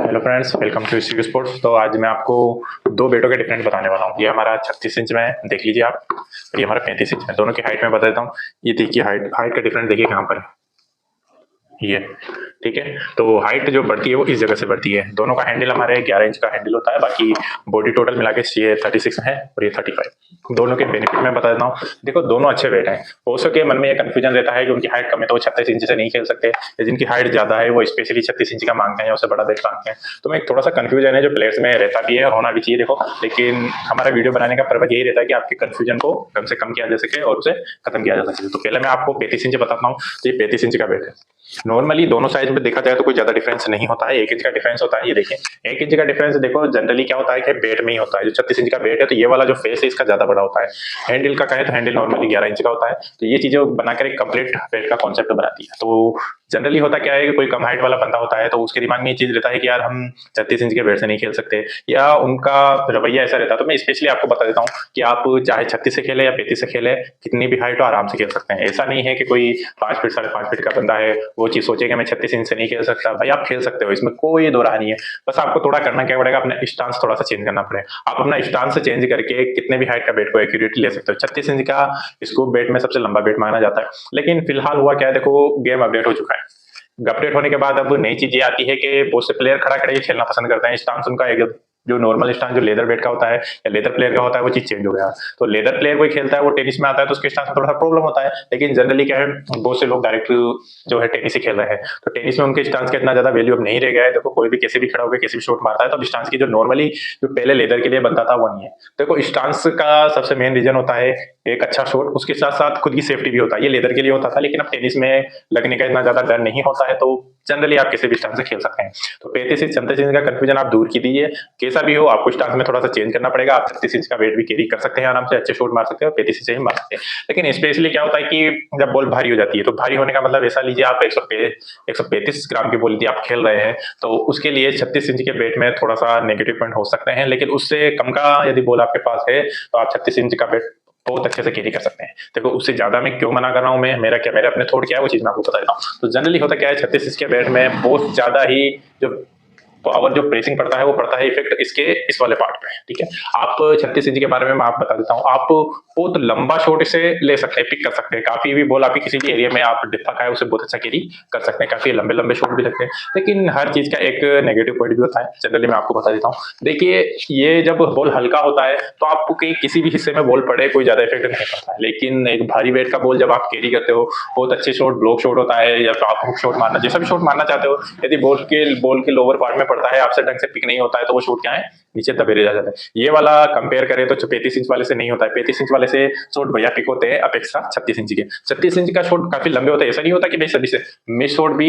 Hello friends, welcome to C sports. तो आज मैं आपको दो बेटों के डिफरेंट बताने वाला हूँ। ये हमारा 36 इंच में है, देख लीजिए आप, और ये हमारा 35 इंच में। दोनों की हाइट में बता देता हूँ। ये देखिए, हाइट हाइट का डिफरेंस देखिए कहाँ पर है, ये ठीक है। तो हाइट जो बढ़ती है वो इस जगह से बढ़ती है। दोनों का हैंडल हमारे 11 इंच का हैंडल होता है, बाकी बॉडी टोटल मिला के ये 36 है और ये 35। दोनों के बेनिफिट मैं बता देता हूँ। देखो, दोनों अच्छे वेट हैं। हो सके मन में ये कंफ्यूजन रहता है कि उनकी हाइट कम है तो वो 36 इंच से नहीं खेल सकते, या जिनकी हाइट ज्यादा है वो स्पेशली 36 इंच का मांगते हैं या उससे बड़ा वेट मांगते हैं। तो मैं थोड़ा सा कंफ्यूजन है जो प्लेयर्स में रहता भी है और होना भी चाहिए। देखो, लेकिन हमारा वीडियो बनाने का पर्पज यही रहता है कि आपके कंफ्यूजन को कम से कम किया जा सके और उसे खत्म किया जा सके। तो पहले मैं आपको 35 इंच बताता हूँ। तो ये 35 इंच का वेट है। नॉर्मली दोनों साइज में देखा जाए तो कोई ज्यादा डिफरेंस नहीं होता है, 1 इंच का डिफरेंस होता है। ये देखिए, 1 इंच का डिफरेंस देखो जनरली क्या होता है कि बेट में ही होता है। जो 36 इंच का बेट है तो ये वाला जो फेस है इसका ज्यादा बड़ा होता है। हैंडल का कहें तो हैंडल नॉर्मली 11 इंच का होता है। तो ये चीजें बनाकर एक कंप्लीट बेट का कॉन्सेप्ट बनाती है। तो जनरली होता क्या है कि कोई कम हाइट वाला बंदा होता है तो उसके दिमाग में ये चीज रहता है कि यार हम 36 इंच के बेट से नहीं खेल सकते, या उनका रवैया ऐसा रहता है। तो मैं स्पेशली आपको बता देता हूँ कि आप चाहे 36 से खेले या 35 से खेले, कितनी भी हाइट हो आराम से खेल सकते हैं। ऐसा नहीं है कि कोई 5 फीट 5.5 फीट का बंदा है वो चीज सोचे कि मैं 36 इंच से नहीं खेल सकता। भाई आप खेल सकते हो, इसमें कोई दो राह नहीं है। बस आपको थोड़ा करना क्या पड़ेगा, अपना स्टांस थोड़ा सा चेंज करना पड़ेगा। आप अपना स्टांस चेंज करके कितने भी हाइट का बेट को एक्यूरेटली ले सकते हो। 36 इंच का स्कूप बेट में सबसे लंबा बेट माना जाता है। लेकिन फिलहाल हुआ क्या है, देखो गेम अपडेट हो चुका है। अपडेट होने के बाद अब नई चीज ये आती है कि बहुत से प्लेयर खड़ा खड़े खेलना पसंद करते हैं। स्टांस उनका एक जो नॉर्मल स्टांस जो लेदर बेट का होता है या लेदर प्लेयर का होता है वो चीज चेंज हो गया। तो लेदर प्लेयर कोई खेलता है वो टेनिस में आता है तो उसके स्टांस में थोड़ा सा प्रॉब्लम होता है। लेकिन जनरली क्या है, बहुत से लोग डायरेक्ट जो है टेनिस ही खेल रहे हैं। तो टेनिस में उनके स्टांस का इतना ज्यादा वैल्यू अब नहीं रह गया है। देखो, कोई भी कैसे भी खड़ा होकर कैसे भी शॉट मारता है, तो अब स्टांस की जो नॉर्मली जो पहले लेदर के लिए बनता था वो नहीं है। देखो, स्टांस का सबसे मेन रीजन होता है एक अच्छा शॉट, उसके साथ साथ खुद की सेफ्टी भी होता है। ये लेदर के लिए होता था, लेकिन अब टेनिस में लगने का इतना ज्यादा डर नहीं होता है। तो जनरली आप किसी भी स्टांस से खेल सकते हैं। तो 35 से 36 इंच का कंफ्यूजन आप दूर की दीजिए। कैसा भी हो, आपको स्टांस में थोड़ा सा चेंज करना पड़ेगा। आप 36 इंच का वेट भी कैरी कर सकते हैं आराम से, अच्छे शॉट मार सकते हैं और 35 इंच से ही मार सकते हैं। लेकिन स्पेशली क्या होता है कि जब बॉल भारी हो जाती है, तो भारी होने का मतलब ऐसा लीजिए, आप 135 ग्राम की बॉल यदि आप खेल रहे हैं तो उसके लिए 36 इंच के वेट में थोड़ा सा नेगेटिव पॉइंट हो सकते हैं। लेकिन उससे कम का यदि बॉल आपके पास है तो आप 36 इंच का वेट बहुत अच्छे से कैरी कर सकते हैं। देखो, उससे ज्यादा मैं क्यों मना कर रहा हूँ, मैं मेरा क्या, मेरे अपने थॉट क्या है वो चीज मैं आपको बता देता हूँ। तो जनरली होता क्या है, 36 इंच के बैट में बहुत ज्यादा ही जो पावर जो प्रेसिंग पड़ता है वो पड़ता है इफेक्ट इसके इस वाले पार्ट पे। ठीक है, आप 36 इंच के बारे में मैं आप बता देता हूँ। आप बहुत लंबा शॉट इसे ले सकते हैं, पिक कर सकते हैं। काफी भी बॉल आपकी किसी भी एरिया में आप डिफा खाए उसे बहुत अच्छा कैरी कर सकते हैं। काफी लंबे लंबे शॉट भी लगते हैं। लेकिन हर चीज का एक नेगेटिव पॉइंट भी होता है, जनरली मैं आपको बता देता हूँ। देखिए, ये जब बॉल हल्का होता है तो आपको कहीं किसी भी हिस्से में बॉल पड़े कोई ज्यादा इफेक्ट नहीं पड़ता है। लेकिन एक भारी वेट का बॉल जब आप कैरी करते हो, बहुत अच्छे शॉट, ब्लॉक शॉट होता है या तो आप हुक शॉट मारना, जैसा भी शॉट मारना चाहते हो, यदि बॉल के लोअर पार्ट में पड़ता है, आपसे ढंग से पिक नहीं होता है, तो वो शॉट क्या है, नीचे दबेरे जा जाता है। ये वाला कंपेयर करें तो 35 इंच वाले से नहीं होता है। 35 इंच वाले से शॉट बढ़िया पिक होते हैं अपेक्षा 36 इंच के। 36 इंच का शॉट काफी लंबे होते हैं। ऐसा नहीं होता कि भाई सभी से मिस शॉट भी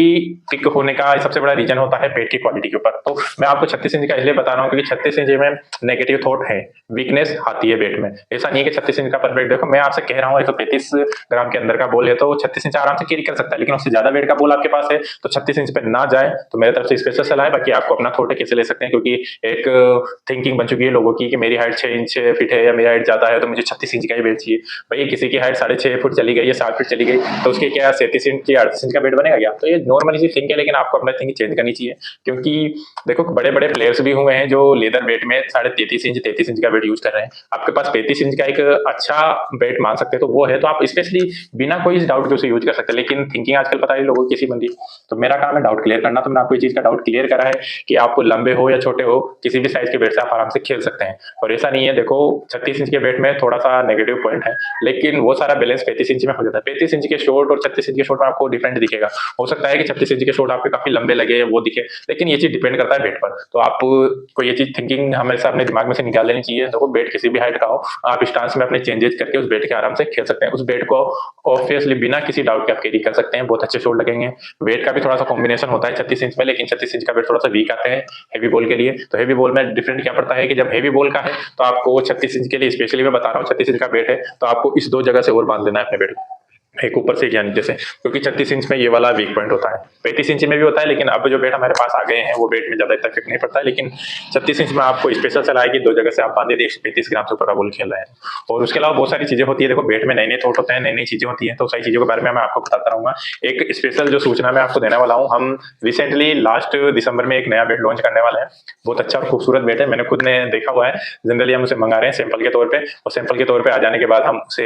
पिक होने का सबसे बड़ा रीजन होता है पेट की क्वालिटी के ऊपर। तो मैं आपको 36 इंच का इसलिए बता रहा हूँ क्योंकि 36 इंच में नेगेटिव थॉट है, वीकनेस आती है बेट में। ऐसा नहीं है कि 36 इंच का परफेक्ट। देखो, मैं आपसे कह रहा हूँ 135 ग्राम के अंदर का बॉल है तो 36 इंच आराम से कैरी कर सकता है। लेकिन उससे ज्यादा वेट का बॉल आपके पास है तो 36 इंच पे ना जाए, तो मेरे तरफ से स्पेशल सलाह है। बाकी आपको अपना थॉट कैसे ले सकते हैं, क्योंकि एक थिंकिंग बन चुकी है लोगों की कि मेरी हाइट 6 इंच फीट है या मेरी हाइट ज्यादा है तो मुझे 36 इंच का ही बेट चाहिए। भाई किसी की हाइट 6.5 फुट चली गई या 7 फीट चली गई तो उसके क्या 37 इंच या 38 इंच का बेट बनेगा क्या? तो ये नॉर्मली सी थिंक है, लेकिन आपको अपना थिंकिंग चेंज करनी चाहिए। क्योंकि देखो, बड़े बड़े प्लेयर्स भी हुए हैं जो लेदर बेट में 33 इंच का बेट यूज कर रहे हैं। आपके पास 35 इंच का एक अच्छा बेट मान सकते हैं तो वो है, तो आप स्पेशली बिना कोई डाउट के उसे यूज कर सकते हैं। लेकिन थिंकिंग आजकल पता है लोगों की कैसी बन रही। तो मेरा काम है डाउट क्लियर करना। तो मैंने आपको ये चीज का डाउट क्लियर करा है कि आप लंबे हो या छोटे हो, किसी भी साइज के बेट से आप आराम से खेल सकते हैं। और ऐसा नहीं है, देखो 36 इंच के बेट में थोड़ा सा नेगेटिव पॉइंट है, लेकिन वो सारा बैलेंस 35 इंच में हो जाता है। 35 इंच के शॉट और 36 इंच के शॉट में आपको डिफरेंट दिखेगा। हो सकता है कि 36 इंच के शॉट आपके काफी लंबे लगे वो दिखे, लेकिन ये चीज डिपेंड करता है बेट पर। तो आपको ये चीज थिंकिंग हमेशा अपने दिमाग में से निकाल लेनी चाहिए। देखो, बेट किसी भी हाइट का हो, आप स्टांस में अपने चेंजेस करके उस बेट के आराम से खेल सकते हैं। उस बेट को ऑब्वियसली बिना किसी डाउट के आप कैरी कर सकते हैं, बहुत अच्छे शॉट लगेंगे। वेट का भी थोड़ा सा कॉम्बिनेशन होता है 36 इंच में, लेकिन 36 इंच का वेट थोड़ा सा वीक आते हैं हेवी बॉल के लिए। तो हेवी बॉल में डिफरेंट क्या पड़ता है कि जब हेवी बॉल का है तो आपको 36 इंच के लिए स्पेशली मैं बता रहा हूँ 36 इंच का वेट है तो आपको इस दो जगह से और बांध लेना है अपने वेट को। एक ऊपर से या नीचे से, क्योंकि 36 इंच में ये वाला वीक पॉइंट होता है। 35 इंच में भी होता है, लेकिन अब जो बेट हमारे पास आ गए हैं वो बेट में ज़्यादा इफेक्ट नहीं पड़ता है, लेकिन 36 इंच में आपको स्पेशल सलाह है कि 2 जगह से आप बांधे 135 ग्राम से ऊपर का बॉल खेल रहे हैं। और उसके अलावा बहुत सारी चीज़ें होती है, देखो बेट में नए-नए थॉट होते हैं, नई-नई चीज़ें होती हैं, तो सारी चीज़ों के बारे में मैं आपको बताता रहूँगा। एक स्पेशल जो सूचना मैं आपको देने वाला हूँ, हम रिसेंटली लास्ट दिसंबर में एक नया बेट लॉन्च करने वाले हैं। बहुत अच्छा और खूबसूरत बेट है, मैंने खुद ने देखा हुआ है। जनरली हम उसे मंगा रहे हैं सैंपल के तौर पे, और सैंपल के तौर पे आ जाने के बाद हम उसे,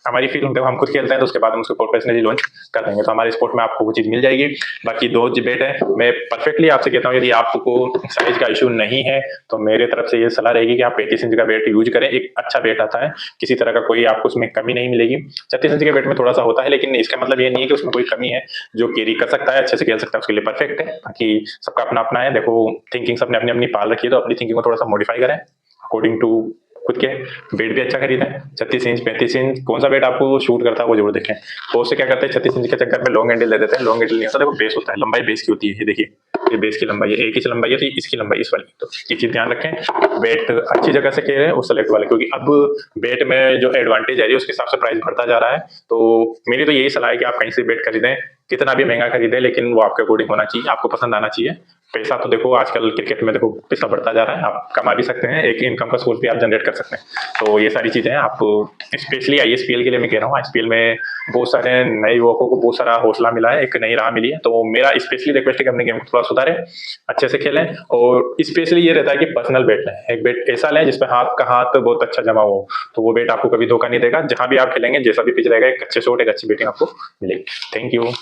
हमारी फील जब हम खुद खेलते हैं तो उसके बाद हम उसको प्रोफेशनली लॉन्च कर देंगे, तो हमारे स्पोर्ट में आपको वो चीज़ मिल जाएगी। बाकी 2 जो बेट है, मैं परफेक्टली आपसे कहता हूँ, यदि आपको साइज का इशू नहीं है तो मेरे तरफ से ये सलाह रहेगी कि आप 35 इंच का बेट यूज करें। एक अच्छा बेट आता है, किसी तरह का कोई आपको उसमें कमी नहीं मिलेगी। 36 इंच के बेट में थोड़ा सा होता है, लेकिन इसका मतलब ये नहीं है कि उसमें कोई कमी है। जो कैरी कर सकता है, अच्छे से खेल सकता है, उसके लिए परफेक्ट है। बाकी सबका अपना अपना है, देखो थिंकिंग सबने अपनी अपनी पाल रखी है, तो अपनी थिंकिंग को थोड़ा सा मॉडिफाई करें अकॉर्डिंग टू खुद के। बेट भी अच्छा खरीदें, 36 इंच 35 इंच कौन सा बेट आपको शूट करता है वो जरूर देखें। बहुत से क्या करते हैं 36 इंच के चक्कर में लॉन्ग हैंडल ले देते हैं, लॉन्ग हैंडल नहीं होता, देखो बेस होता है, लंबाई बेस की होती है। ये देखिए, ये बेस की लंबाई है, एक ही लंबाई है, तो इसकी लंबाई इस वाली, तो ये चीज ध्यान रखें। बेट अच्छी जगह से खेलें उस सेलेक्ट वाले, क्योंकि अब बेट में जो एडवांटेज है उसके हिसाब से प्राइस बढ़ता जा रहा है। तो मेरी तो यही सलाह है कि आप कहीं से बेट खरीदें, कितना भी महंगा खरीदें, लेकिन वो आपके अकॉर्डिंग होना चाहिए, आपको पसंद आना चाहिए। पैसा तो देखो आजकल क्रिकेट में देखो पैसा बढ़ता जा रहा है, आप कमा भी सकते हैं, एक इनकम का सोर्स भी आप जनरेट कर सकते हैं। तो ये सारी चीजें हैं, आप स्पेशली आईएसपीएल के लिए मैं कह रहा हूँ। आईएसपीएल में बहुत सारे नए युवकों को बहुत सारा हौसला मिला है, एक नई राह मिली है, तो मेरा स्पेशली रिक्वेस्ट है कि अपने गेम को थोड़ा सुधारें, अच्छे से खेलें। और स्पेशली ये रहता है कि पर्सनल बेट लें, एक बेट ऐसा लें जिसपे हाथ का हाथ बहुत अच्छा जमा हो, तो वो बेट आपको कभी धोखा नहीं देगा। जहां भी आप खेलेंगे, जैसा भी पिच रहेगा, एक अच्छे शॉट, एक अच्छी बैटिंग आपको मिलेगी। Thank you.